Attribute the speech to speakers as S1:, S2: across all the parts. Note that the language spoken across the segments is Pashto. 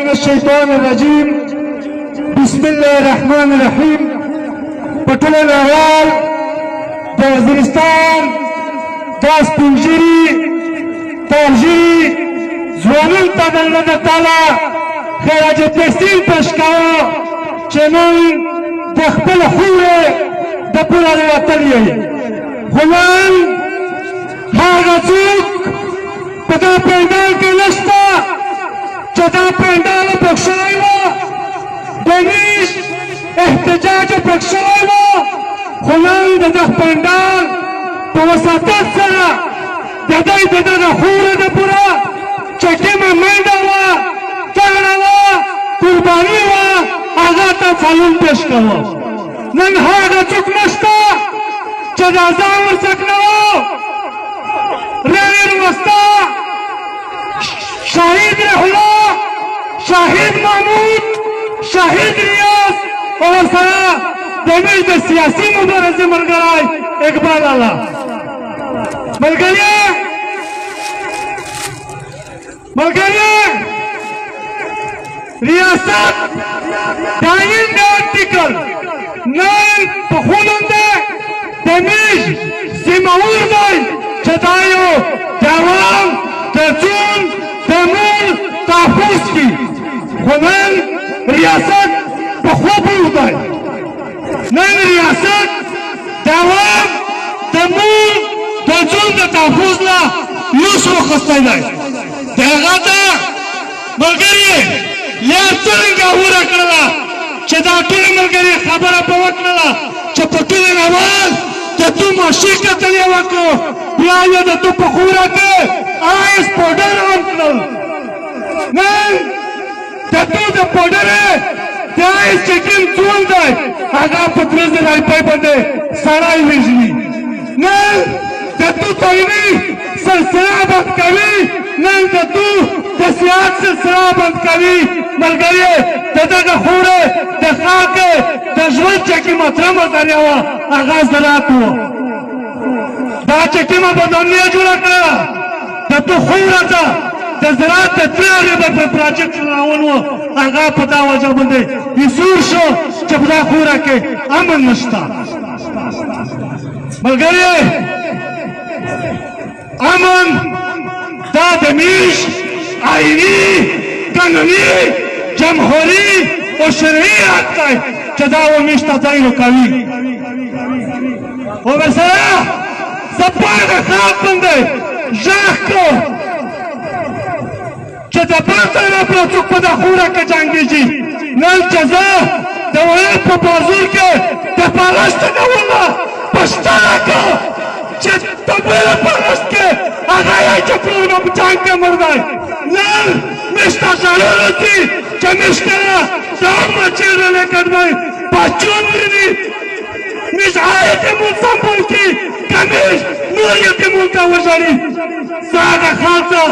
S1: من الشيطان الرجيم بسم الله الرحمن الرحيم پټول نړیوال د وزیرستان د سپینږیري ترجیحي ځوانانو ته د الله تعالی خراج تحسین پیش کوو چې نن د خپل خورې د پوره وطن خو نن هغه څوک په دا پنډال کې نشته چې دا پنډال پک شوی و د نیش احتجاج پک شوی و خو نن د دغه پنډال په وساطت سره د دوی د دغه خورې د پوره چې کومه منډه وه تګړه وه قرباني وه هغه ته سلام پیش کوو نن هغه څوک نشته چې دا ځان ورڅکړه رنیر وستا شهید رحلا شهید محمود شهید ریاض اور سره دمیش د سیاسی مبارزه ملګری اقبال الله ملګری ریاست داین د آرټیکل نن په خونده دمیش سیمور دی چې دا یو دوام ترجون تمول تحفظ کی خو نن ریاست په خوب دی نن ریاست دوام تمول ترجون د تحفظ نه لوس وخستی دی د هغه ته ملګري یا څرنګه وره کړله چې دا ټول ملګري خبره په وکړله چې په ټول نواز د تو ماشي قتل یې وکړو بیا یې د تو په خوره کې آیس پوډر هم کړل نن د تو د پوډر د آیس چې کوم څول دی هغه په 3000 روپۍ باندې سړی وژني نن د تو تعلیمي سلسله بند کوي نن د تو د سیاست سلسله بند کوي ملګري د دغه خوره د خاک د ژوند چې کومه ترمه دریا وه هغه زراعت و دا چې کومه بدنیه جوړه کړله د تو خوره ته د زراعت د 3 به په پراجکټ راول و هغه په دا وجه باندې ایسور شو چې په دا خوره کې امن نشته ملګري امن دا د میش آئینی قانوني جمهوري او شرعي حق دی چې دا ومیش ته ځای کوي او ورسره زه پاڼه خاک باندې غږ کړو چې د بل طرف نه څوک په دا خوره کې جنګېږي نن چې زه د ولایت په بازور کې د پالشت ډولونه پښتانه کړو چې په بله پالشت کې هغه یې چې پلونه په جنګ کې مړ دی نن میش ته ضرور دي چې میش کله دا عمره چیرې لیکن دی بچون ویني میش یتیمون سمبول کړي که میش نور یتیمون ته وژړي زه هغه خان ته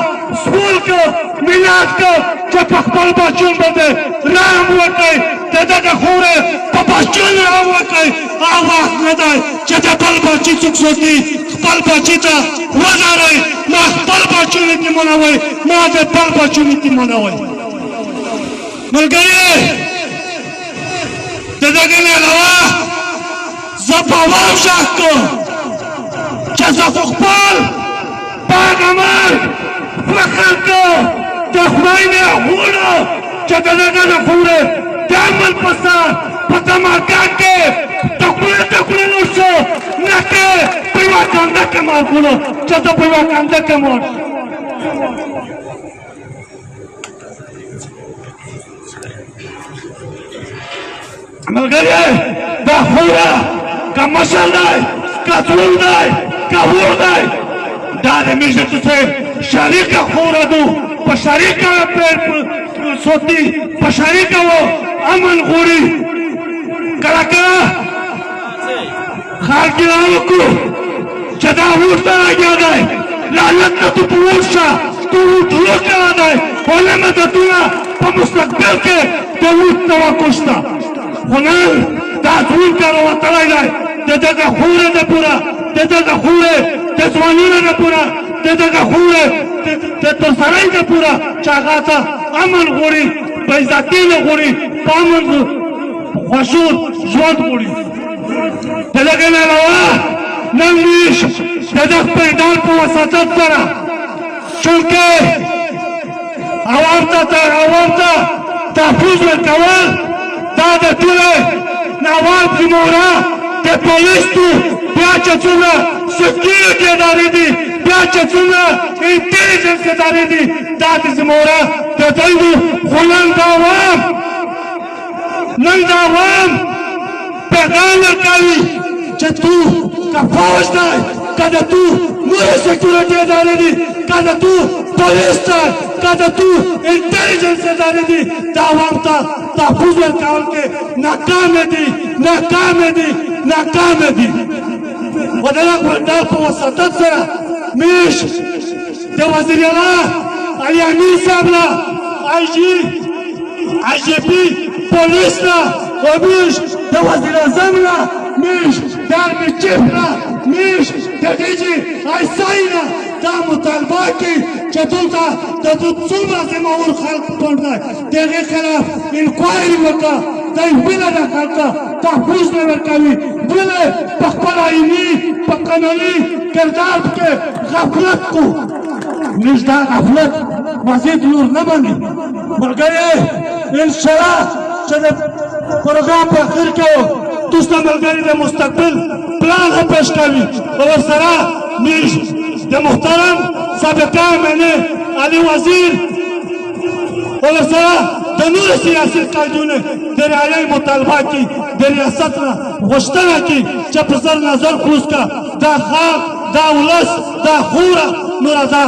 S1: سپول کړو ملت کړو چې په خپل بچون باندې رحم وکړئ د دغه خورې په بچون رحم وکړئ هغه وخت نه دی چې د بل بچي څوک سوځي خپل بچي ته وژاړئ ما خپل بچون یتیمونوئ ما د بل بچون یتیمونوئ ملګري د دغه نه علاوه زه په عوام غږ کوم چې زه خو خپل پاغمر فخر کوم د خدای نه غواړم چې د دغه نه خورې د امن په سر په دماکان کې ټکوله نور شو نه کې په یوه کنده کې مړ کړو چې زه په یوه کنده کې مړ ملګري دا خوره که مشر دی که ځوان دی که ور دی دا د میشتو صاحب شریکه خوره دو په شریکه سوتي په شریکه و امن غوري کله کله خلک یې راوکړو چې دا ورته راګیا دی لعنت نه تو په ور شه تو ورته کړی دی ولې مدتونه په مستقبل کې د ورت توقع شته خو نن دا ټول کار وتلی دی د دغه خوره د پوره د دغه خوره د ځوانانو د پوره د دغه خوره تر سره د پورا چاغاته امن غوړي بیزاتی نه غوړي پامن خوشور ژوند غوړي دغه نه علاوه نن موږ د دغه پیدان په وساتت سره چونکه عوام ته تحفظ ورکول دا د ټولو نواب زموږه د پولیسو بیا چې څومره سکیورټي ادارې دي بیا چې څومره انټیلیجنس ادارې دي دا د زموږه د دوی خو نن د عوام پیغام ورکوي چې تو که فوج دی که د تو نورې سکیورټي ادارې دي که د تو پولیس دی که د تو انټیلیجنس ادارې دي د عوام ته تحفظ ورکول کې ناکامه دي و د دغه بنډار په وساطت سره موږ د وزیر اعلی علي امین صاحب له IGP پولیس له و موږ د وزیر اعظم له موږ د آرمي چیف له موږ د DG ISI نه دا مطالبه کوي چې دلته د څومره ذمهور خلک پټ دی د هغې خلاف انکوایري وکړه دی بله د خلکه تحفظ نه ورکوي بله په خپل آییني په قانوني کردار کې غفلت کو موږ دا غفلت مزید نور نه مني ملګري انشاءالله چې د پروګرام په اخر کې تاسو ته ملګري د مستقبل پلان هم پیش کوي او ورسره موږ د محترم سابقه امنه علي وزیر ورسره د نورو سیاسي قیدونو د رعایې مطالبه کوي د ریاست نه غوښتنه کوي چې په سر نظر خلاص کا دا خاک دا ولس دا خوره نوره دا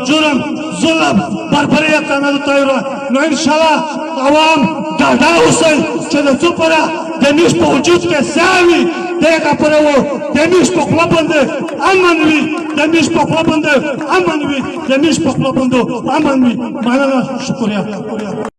S1: جرم ظلم بربریت نه تایره نو انشاءالله عوام ډاډه اوسئ چې د څو پره د موږ په وجود کې ساوي دغه پره و د موږ په خوله باندې امن وي د موږ په خوله باندې امن وي د موږ په خوله باندې امن وي مننه شکریه